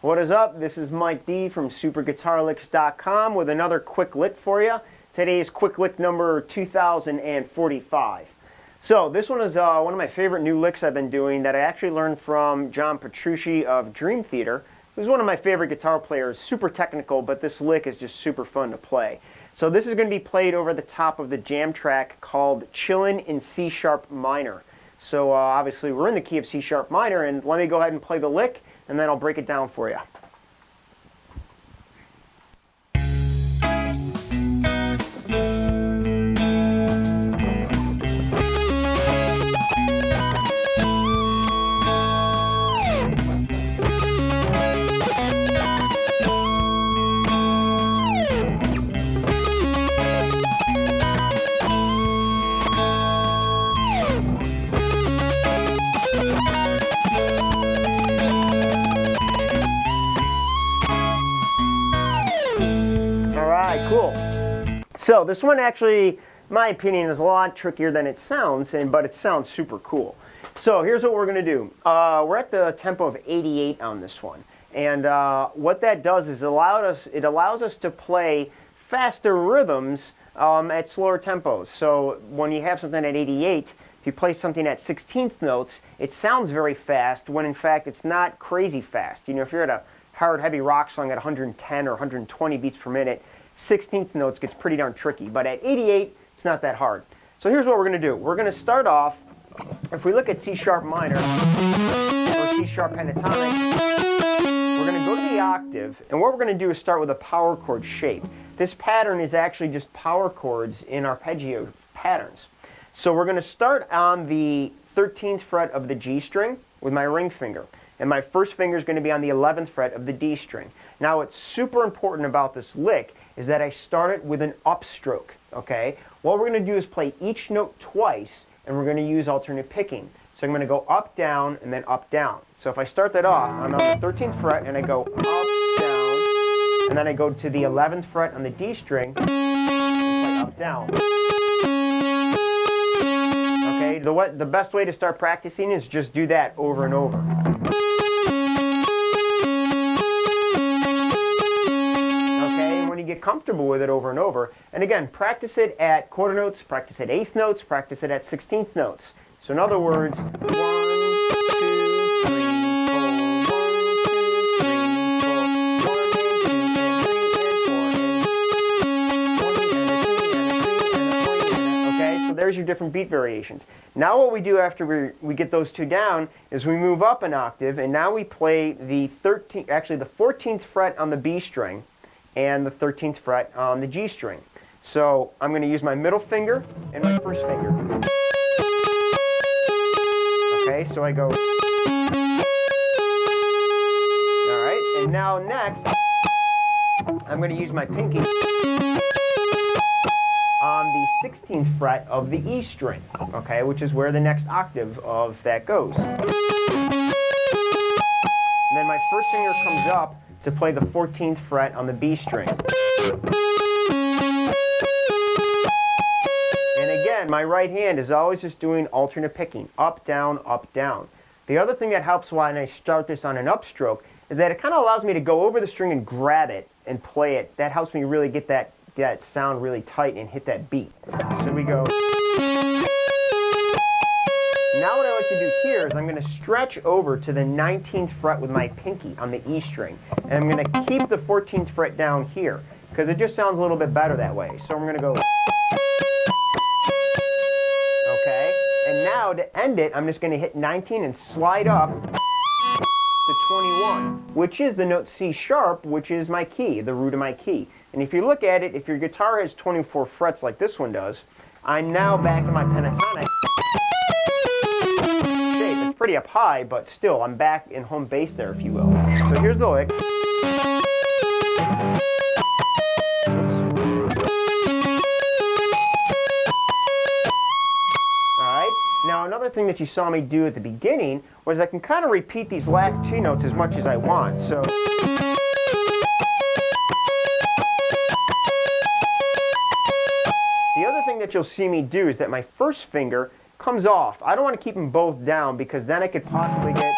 What is up? This is Mike D from SuperGuitarLicks.com with another quick lick for you. Today is quick lick number 2045. So this one is one of my favorite new licks I've been doing that I actually learned from John Petrucci of Dream Theater, who's one of my favorite guitar players. Super technical, but this lick is just super fun to play. So this is going to be played over the top of the jam track called Chillin' in C Sharp Minor. So obviously we're in the key of C Sharp Minor, and let me go ahead and play the lick, and then I'll break it down for you. Cool. So this one actually, in my opinion, is a lot trickier than it sounds, but it sounds super cool. So here's what we're going to do. We're at the tempo of 88 on this one. And what that does is it allows us to play faster rhythms at slower tempos. So when you have something at 88, if you play something at 16th notes, it sounds very fast when in fact it's not crazy fast. You know, if you're at a hard, heavy rock song at 110 or 120 beats per minute, 16th notes gets pretty darn tricky, but at 88, it's not that hard. So here's what we're going to do. We're going to start off, if we look at C Sharp Minor, or C Sharp Pentatonic, we're going to go to the octave, and what we're going to do is start with a power chord shape. This pattern is actually just power chords in arpeggio patterns. So we're going to start on the 13th fret of the G string with my ring finger, and my first finger is going to be on the 11th fret of the D string. Now what's super important about this lick is that I start it with an upstroke, okay? What we're going to do is play each note twice, and we're going to use alternate picking. So I'm going to go up, down, and then up, down. So if I start that off, I'm on the 13th fret, and I go up, down, and then I go to the 11th fret on the D string, and play up, down. Okay, the best way to start practicing is just do that over and over. Get comfortable with it over and over, and again, practice it at quarter notes, practice at eighth notes, practice it at 16th notes. So in other words, 1, 2, 3, 4, 1, 2, 3, 4, 1, 2, 3, 4, and 1, and a 2, and a 3, and a 4, and a 1, okay, so there's your different beat variations. Now what we do after we get those two down is we move up an octave, and now we play the 14th fret on the B string and the 13th fret on the G string. So I'm going to use my middle finger and my first finger. Okay, so I go. Alright, and now next, I'm going to use my pinky on the 16th fret of the E string, okay, which is where the next octave of that goes. And then my first finger comes up to play the 14th fret on the B string. And again, my right hand is always just doing alternate picking, up, down, up, down. The other thing that helps when I start this on an upstroke is that it kind of allows me to go over the string and grab it and play it. That helps me really get that sound really tight and hit that beat. So we go. Now what I like to do here is I'm going to stretch over to the 19th fret with my pinky on the E string. And I'm going to keep the 14th fret down here, because it just sounds a little bit better that way. So I'm going to go. Okay, and now to end it, I'm just going to hit 19 and slide up to 21, which is the note C sharp, which is my key, the root of my key. And if you look at it, if your guitar has 24 frets like this one does, I'm now back in my pentatonic shape. It's pretty up high, but still, I'm back in home base there, if you will. So here's the lick. Alright, now another thing that you saw me do at the beginning was I can kind of repeat these last two notes as much as I want. So the other thing that you'll see me do is that my first finger comes off. I don't want to keep them both down because then I could possibly get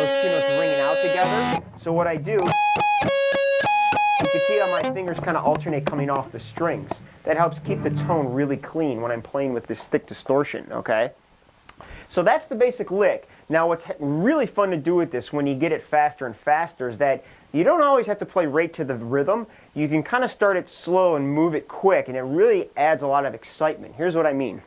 those two notes ringing out together. So what I do, you can see how my fingers kind of alternate coming off the strings. That helps keep the tone really clean when I'm playing with this stick distortion, okay? So that's the basic lick. Now what's really fun to do with this when you get it faster and faster is that you don't always have to play right to the rhythm. You can kind of start it slow and move it quick, and it really adds a lot of excitement. Here's what I mean.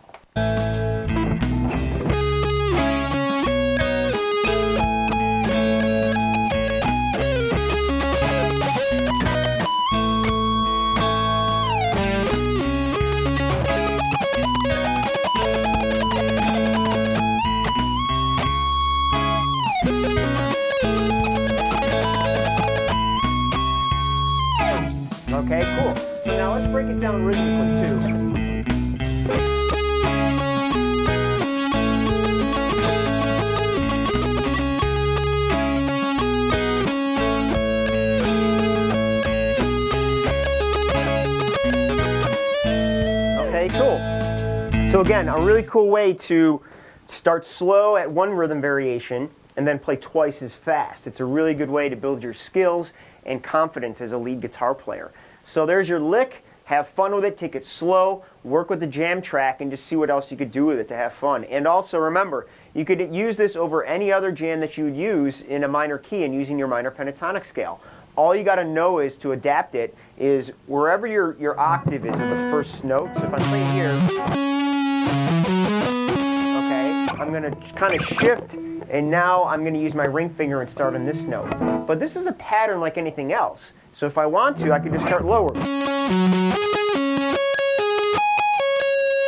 Okay, cool. So now let's break it down rhythmically too. Okay, cool. So again, a really cool way to start slow at one rhythm variation and then play twice as fast. It's a really good way to build your skills and confidence as a lead guitar player. So there's your lick. Have fun with it. Take it slow. Work with the jam track and just see what else you could do with it to have fun. And also remember, you could use this over any other jam that you would use in a minor key and using your minor pentatonic scale. All you got to know is to adapt it is wherever your octave is of the first note. So if I'm playing here, okay, I'm going to kind of shift, and now I'm going to use my ring finger and start on this note. But this is a pattern like anything else. So if I want to, I can just start lower.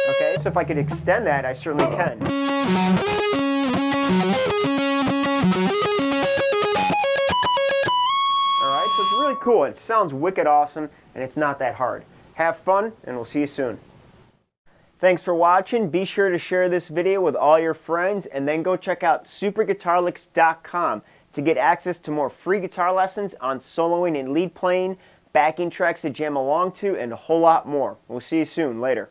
Okay, so if I could extend that, I certainly can. Alright, so it's really cool. It sounds wicked awesome, and it's not that hard. Have fun, and we'll see you soon. Thanks for watching. Be sure to share this video with all your friends, and then go check out superguitarlicks.com to get access to more free guitar lessons on soloing and lead playing, backing tracks to jam along to, and a whole lot more. We'll see you soon. Later.